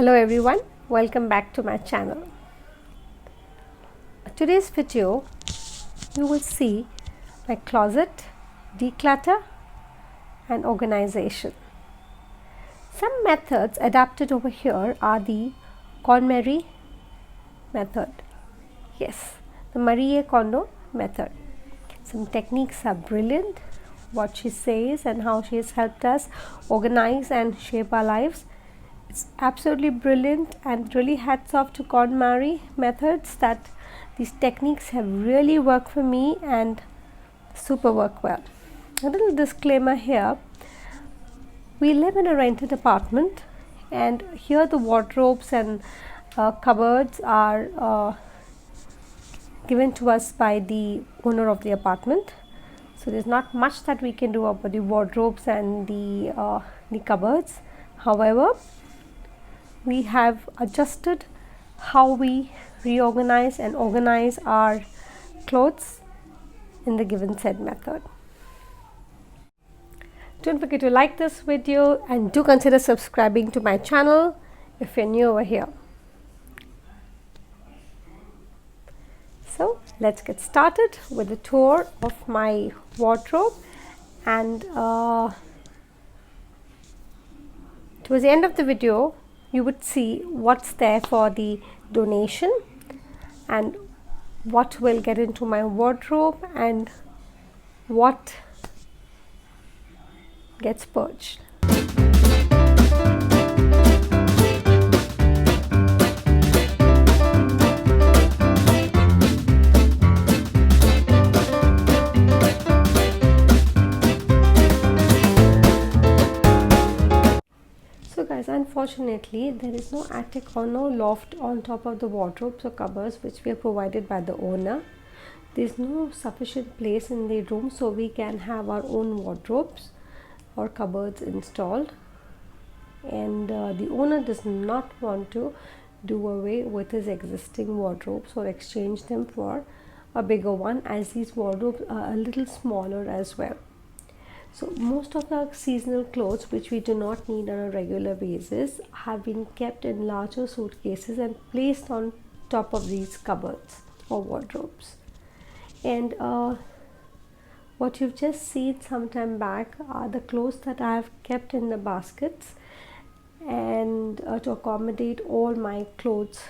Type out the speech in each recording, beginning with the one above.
Hello everyone, welcome back to my channel. Today's video you will see my closet, declutter and organization. Some methods adapted over here are the KonMarie method. Yes, the Marie Kondo method. Some techniques are brilliant. What she says and how she has helped us organize and shape our lives. It's absolutely brilliant, and really hats off to KonMarie methods that these techniques have really worked for me and super work well. A little disclaimer here. We live in a rented apartment, and here the wardrobes and cupboards are given to us by the owner of the apartment. So there's not much that we can do about the wardrobes and the cupboards. However, we have adjusted how we reorganize and organize our clothes in the given said method. Don't forget to like this video and do consider subscribing to my channel if you're new over here. So let's get started with a tour of my wardrobe, and towards the end of the video you would see what's there for the donation and what will get into my wardrobe and what gets purged. So guys, unfortunately there is no attic or no loft on top of the wardrobes or cupboards which we are provided by the owner. There is no sufficient place in the room so we can have our own wardrobes or cupboards installed, and the owner does not want to do away with his existing wardrobes or exchange them for a bigger one, as these wardrobes are a little smaller as well. So most of our seasonal clothes which we do not need on a regular basis have been kept in larger suitcases and placed on top of these cupboards or wardrobes. And what you've just seen some time back are the clothes that I have kept in the baskets, and to accommodate all my clothes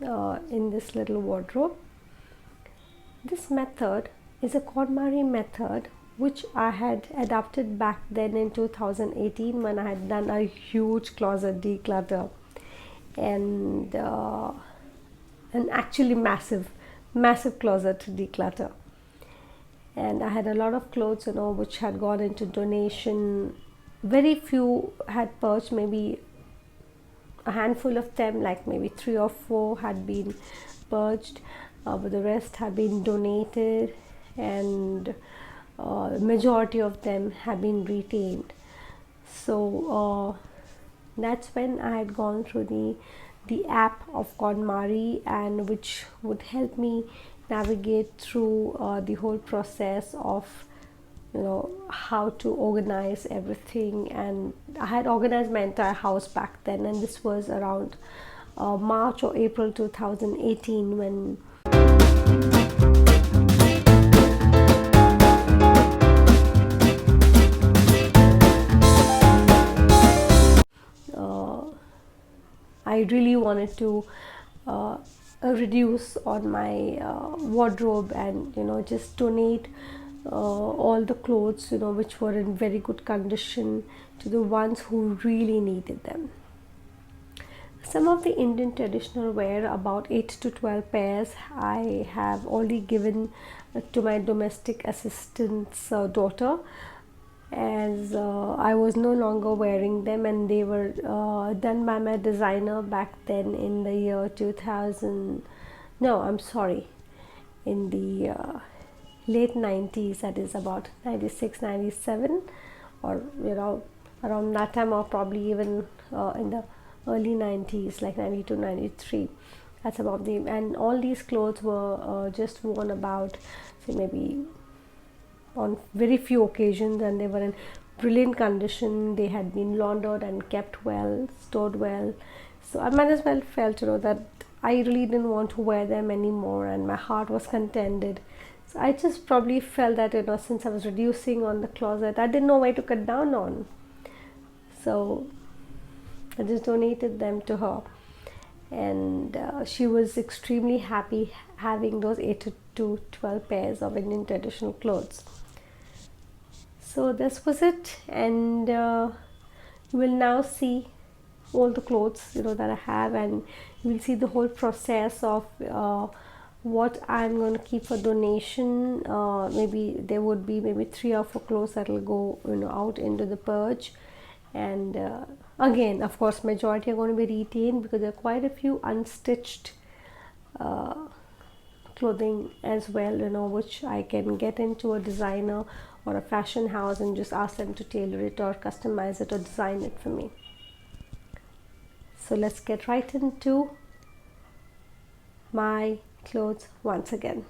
in this little wardrobe. This method is a KonMarie method which I had adapted back then in 2018 when I had done a huge closet declutter and actually massive closet declutter. And I had a lot of clothes, which had gone into donation. Very few had purged, maybe a handful of them, like maybe 3 or 4 had been purged, but the rest had been donated, and majority of them have been retained. So that's when I had gone through the app of KonMarie, and which would help me navigate through the whole process of how to organize everything. And I had organized my entire house back then, and this was around March or April 2018 when I really wanted to reduce on my wardrobe and just donate all the clothes which were in very good condition to the ones who really needed them. Some of the Indian traditional wear, about 8 to 12 pairs, I have already given to my domestic assistant's daughter, as I was no longer wearing them, and they were done by my designer back then in the year 2000. No, I'm sorry, in the late 90s, that is about 96, 97, or around that time, or probably even in the early 90s, like 92, 93. That's about the, and all these clothes were just worn about, say, maybe on very few occasions, and they were in brilliant condition. They had been laundered and kept well, stored well. So I might as well felt, that I really didn't want to wear them anymore, and my heart was contented. So I just probably felt that, since I was reducing on the closet, I didn't know where to cut down on. So I just donated them to her, and she was extremely happy having those 8 to 12 pairs of Indian traditional clothes. So this was it, and you will now see all the clothes that I have, and you will see the whole process of what I'm going to keep for donation. Maybe there would be maybe 3 or 4 clothes that will go out into the purge, and again, of course, majority are going to be retained because there are quite a few unstitched clothing as well, which I can get into a designer or a fashion house and just ask them to tailor it or customize it or design it for me. So let's get right into my clothes once again.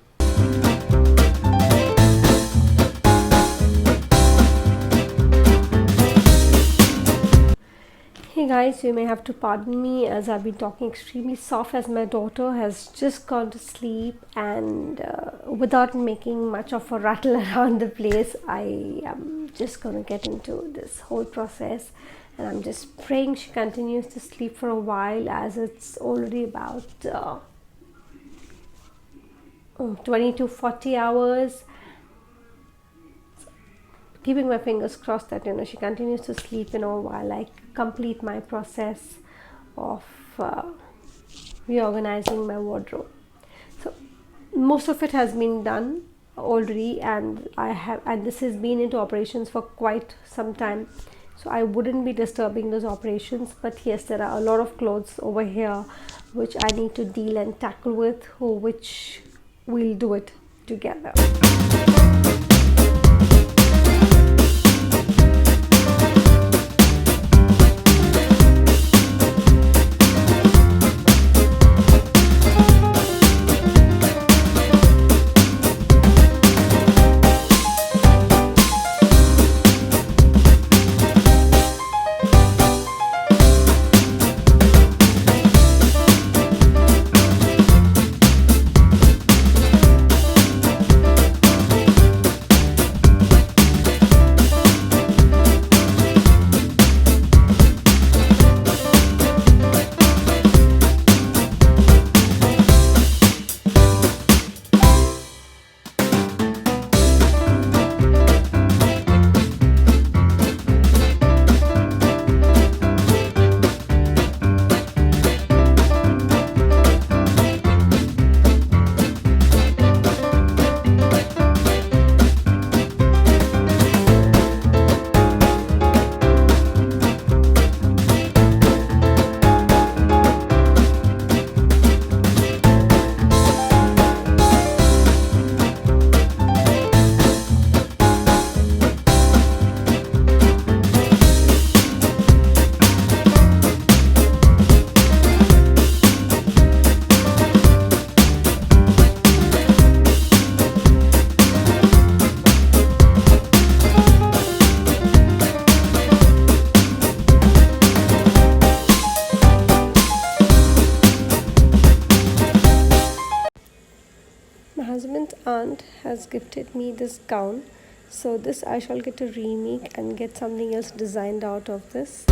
Hey guys, you may have to pardon me as I've been talking extremely soft as my daughter has just gone to sleep, and without making much of a rattle around the place, I am just going to get into this whole process, and I'm just praying she continues to sleep for a while, as it's already about 20 to 40 hours. Keeping my fingers crossed that she continues to sleep while I complete my process of reorganizing my wardrobe. So most of it has been done already, and this has been into operations for quite some time, so I wouldn't be disturbing those operations. But yes, there are a lot of clothes over here which I need to deal and tackle with, which we'll do it together. Husband's aunt has gifted me this gown, so this I shall get a remake and get something else designed out of this.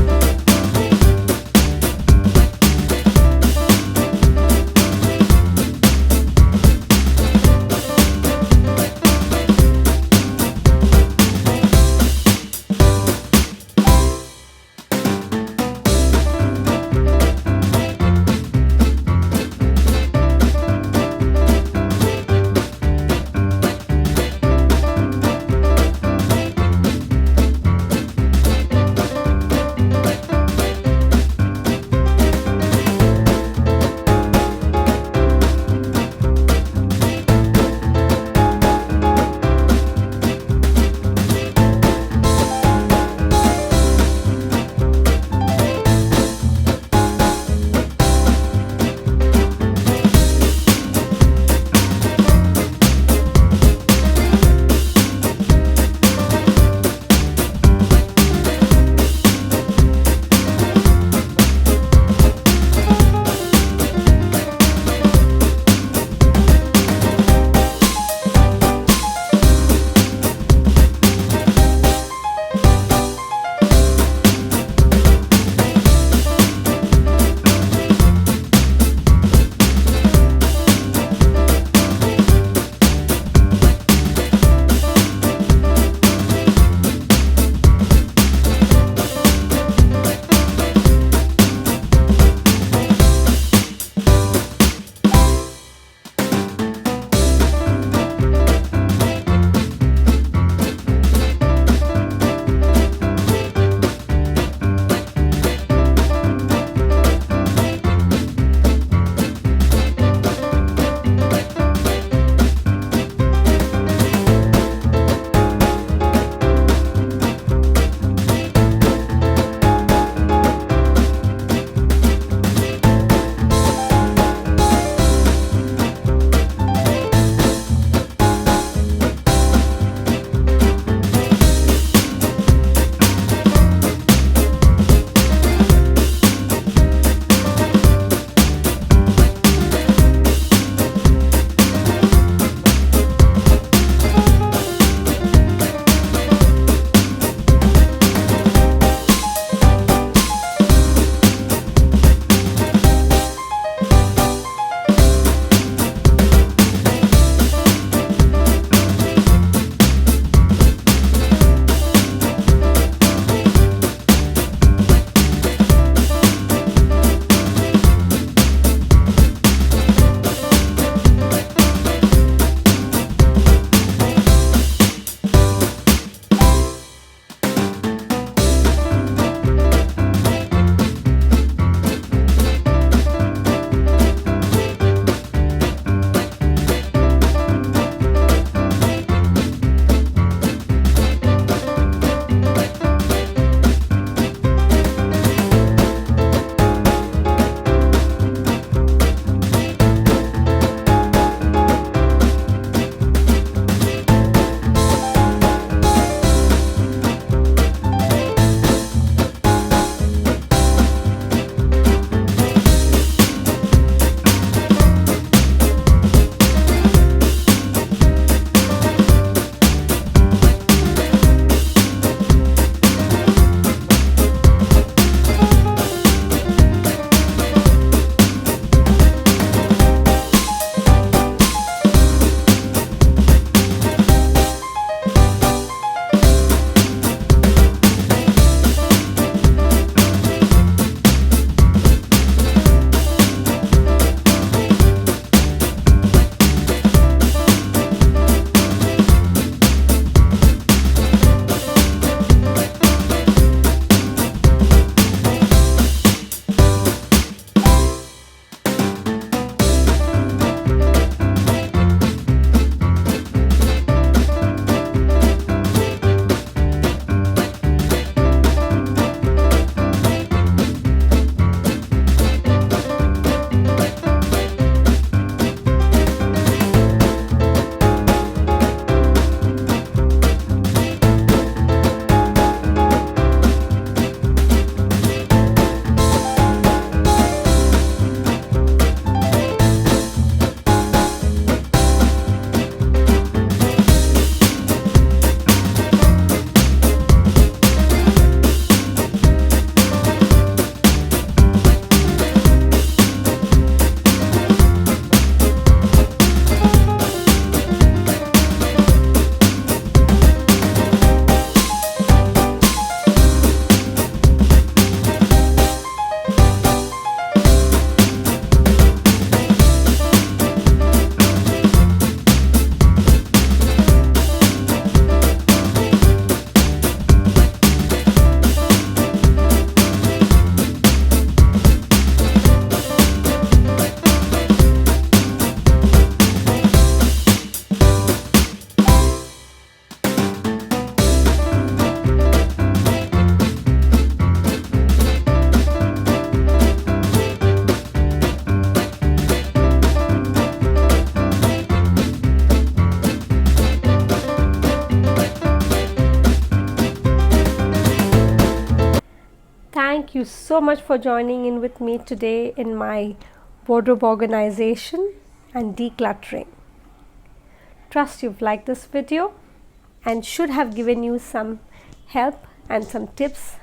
you so much for joining in with me today in my wardrobe organization and decluttering. Trust you've liked this video and should have given you some help and some tips.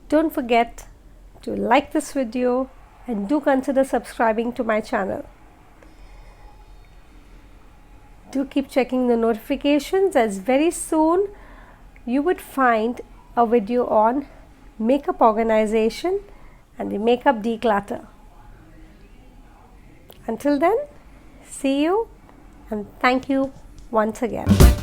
Don't forget to like this video and do consider subscribing to my channel. Do keep checking the notifications, as very soon you would find a video on makeup organization and the makeup declutter. Until then, see you and thank you once again.